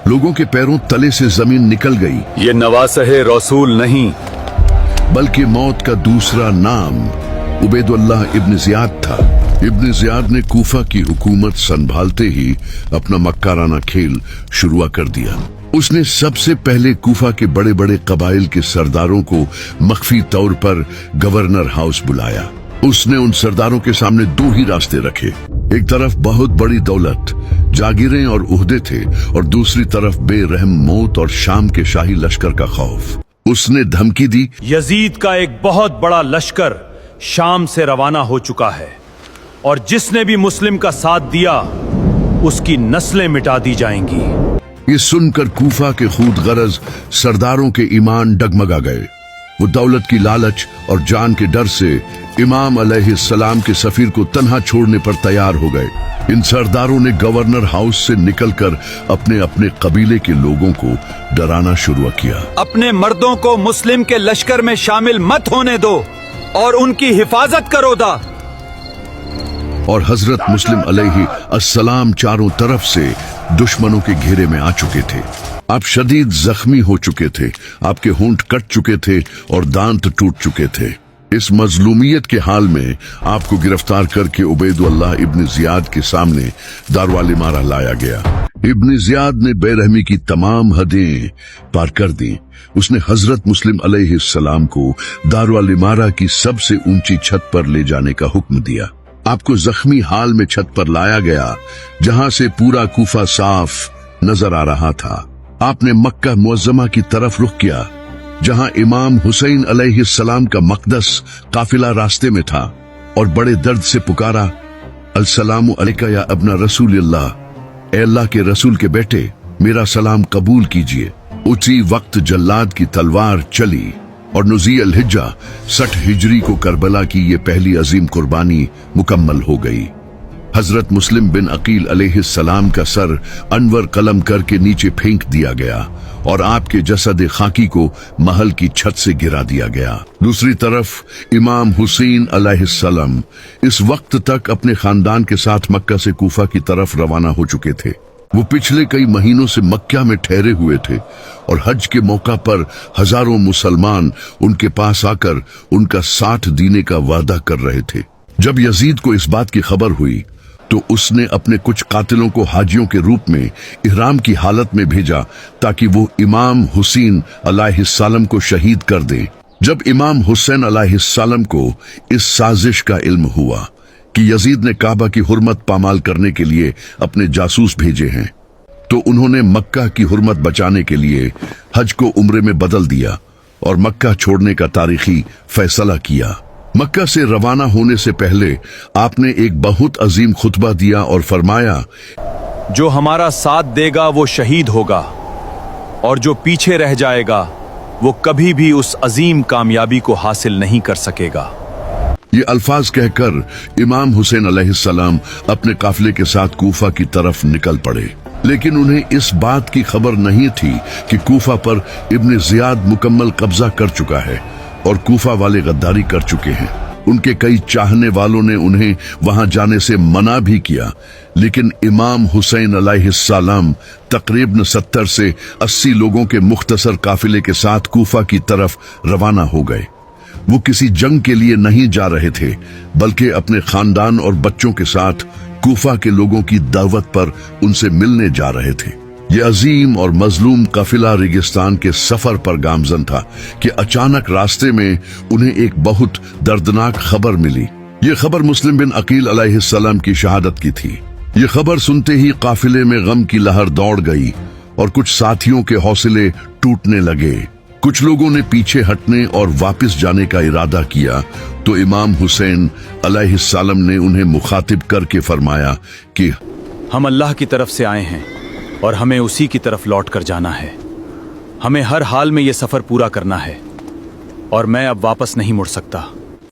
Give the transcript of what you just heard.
लोगों के पैरों तले से जमीन निकल गई। ये नवासह रसूल नहीं, बल्कि मौत का दूसरा नाम उबैदुल्लाह इब्न जियाद था। इब्न जियाद ने कूफा की हुकूमत संभालते ही अपना मक्काराना खेल शुरू कर दिया। उसने सबसे पहले कूफा के बड़े बड़े कबाइल के सरदारों को मख्फी तौर पर गवर्नर हाउस बुलाया। उसने उन सरदारों के सामने दो ही रास्ते रखे। एक तरफ बहुत बड़ी दौलत, जागीरें और उहदे थे, और दूसरी तरफ बेरहम मौत और शाम के शाही लश्कर का खौफ। उसने धमकी दी, यजीद का एक बहुत बड़ा लश्कर शाम से रवाना हो चुका है, और जिसने भी मुस्लिम का साथ दिया उसकी नस्लें मिटा दी जाएंगी। ये सुनकर कूफा के खूद गरज सरदारों के ईमान डगमगा गए। वो दौलत की लालच और जान के डर से इमाम अलैहिस्सलाम के सफीर को तन्हा छोड़ने पर तैयार हो गए। इन सरदारों ने गवर्नर हाउस से निकलकर अपने अपने कबीले के लोगों को डराना शुरू किया। अपने मर्दों को मुस्लिम के लश्कर में शामिल मत होने दो और उनकी हिफाजत करो दा। और हजरत मुस्लिम अलैहि अस्सलाम चारों तरफ से दुश्मनों के घेरे में आ चुके थे। आप शदीद जख्मी हो चुके थे, आपके होंठ कट चुके थे और दांत टूट चुके थे। इस मजलूमियत के हाल में आपको गिरफ्तार करके उबैदुल्लाह इब्न जियाद के सामने दारुल इमारा लाया गया। इब्न जियाद ने बेरहमी की तमाम हदें पार कर दी। उसने हजरत मुस्लिम अलैहिस्सलाम को दारुल इमारा की सबसे ऊंची छत पर ले जाने का हुक्म दिया। आपको जख्मी हाल में छत पर लाया गया, जहां से पूरा कूफा साफ नजर आ रहा था। आपने मक्का मुअज्जमा की तरफ रुख किया, जहां इमाम हुसैन अलैहिस्सलाम का मकदस काफिला रास्ते में था, और बड़े दर्द से पुकारा, अस्सलामु अलैका या अब्ना रसूलिल्लाह, ए अल्लाह के रसूल के बेटे, मेरा सलाम कबूल कीजिए। उसी वक्त जल्लाद की तलवार चली और नुज़ी अल हिज्जा 60 हिजरी को करबला की ये पहली अजीम कुर्बानी मुकम्मल हो गई। हजरत मुस्लिम बिन अकील अलैहिस्सलाम का सर अनवर कलम करके नीचे फेंक दिया गया और आपके जसद खाकी को महल की छत से गिरा दिया गया। दूसरी तरफ इमाम हुसैन अलैहिस्सलाम इस वक्त तक अपने खानदान के साथ मक्का से कूफा की तरफ रवाना हो चुके थे। वो पिछले कई महीनों से मक्का में ठहरे हुए थे और हज के मौका पर हजारों मुसलमान उनके पास आकर उनका साथ देने का वादा कर रहे थे। जब यजीद को इस बात की खबर हुई तो उसने अपने कुछ कातिलों को हाजियों के रूप में इहराम की हालत में भेजा, ताकि वो इमाम हुसैन अलैहिस्सलाम को शहीद कर दें। जब इमाम हुसैन अलैहिस्सलाम को इस साजिश का इल्म हुआ कि यजीद ने काबा की हुर्मत पामाल करने के लिए अपने जासूस भेजे हैं, तो उन्होंने मक्का की हुर्मत बचाने के लिए हज को उम्रे में बदल दिया और मक्का छोड़ने का तारीखी फैसला किया। मक्का से रवाना होने से पहले आपने एक बहुत अजीम खुतबा दिया और फरमाया, जो हमारा साथ देगा वो शहीद होगा, और जो पीछे रह जाएगा वो कभी भी उस अजीम कामयाबी को हासिल नहीं कर सकेगा। ये अल्फाज कहकर इमाम हुसैन अलैहिस्सलाम अपने काफिले के साथ कूफा की तरफ निकल पड़े, लेकिन उन्हें इस बात की खबर नहीं थी कि कूफा पर इब्न जियाद मुकम्मल कब्जा कर चुका है और कूफा वाले गद्दारी कर चुके हैं। उनके कई चाहने वालों ने उन्हें वहां जाने से मना भी किया, लेकिन इमाम हुसैन अलैहिस्सलाम तकरीबन 70 से 80 लोगों के मुख्तसर काफिले के साथ कूफा की तरफ रवाना हो गए। वो किसी जंग के लिए नहीं जा रहे थे, बल्कि अपने खानदान और बच्चों के साथ कूफा के लोगों की दावत पर उनसे मिलने जा रहे थे। ये अजीम और मजलूम काफिला रेगिस्तान के सफर पर गामजन था कि अचानक रास्ते में उन्हें एक बहुत दर्दनाक खबर मिली। ये खबर मुस्लिम बिन अकील अलैहिस्सलाम की शहादत की थी। ये खबर सुनते ही काफिले में गम की लहर दौड़ गई और कुछ साथियों के हौसले टूटने लगे। कुछ लोगों ने पीछे हटने और वापस जाने का इरादा किया, तो इमाम हुसैन अलैहिस्सलाम ने उन्हें मुखातिब करके फरमाया कि हम अल्लाह की तरफ से आए हैं और हमें उसी की तरफ लौट कर जाना है। हमें हर हाल में ये सफर पूरा करना है और मैं अब वापस नहीं मुड़ सकता।